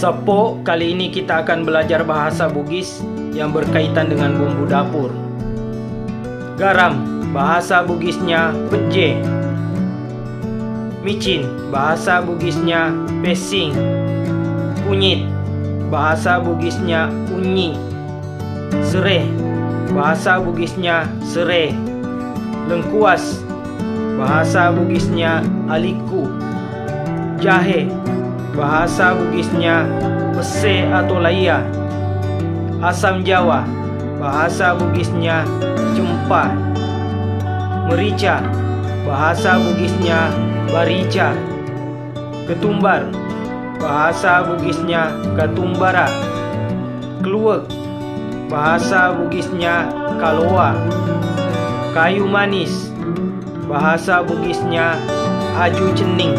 Sapo, kali ini kita akan belajar bahasa Bugis yang berkaitan dengan bumbu dapur. Garam, bahasa Bugisnya peje. Micin, bahasa Bugisnya pesing. Kunyit, bahasa Bugisnya unyi. Sereh, bahasa Bugisnya sere. Lengkuas, bahasa Bugisnya aliku. Jahe, bahasa Bugisnya pese atau laia. Asam Jawa, bahasa Bugisnya cempa. Merica, bahasa Bugisnya barica. Ketumbar, bahasa Bugisnya katumbara. Kluwek, bahasa Bugisnya kaloa. Kayu manis, bahasa Bugisnya aju cening.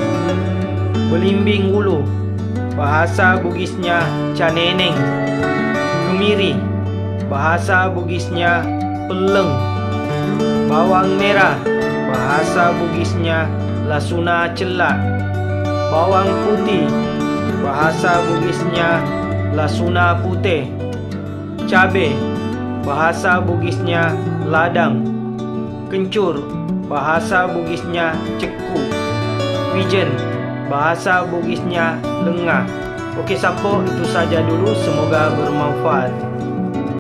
Belimbing ulu, bahasa Bugisnya caneneng. Kemiri, bahasa Bugisnya peleng. Bawang merah, bahasa Bugisnya lasuna celak. Bawang putih, bahasa Bugisnya lasuna putih. Cabe, bahasa Bugisnya ladang. Kencur, bahasa Bugisnya ceku. Wijen, bahasa Bugisnya lengah. Oke Sapo, itu saja dulu, semoga bermanfaat.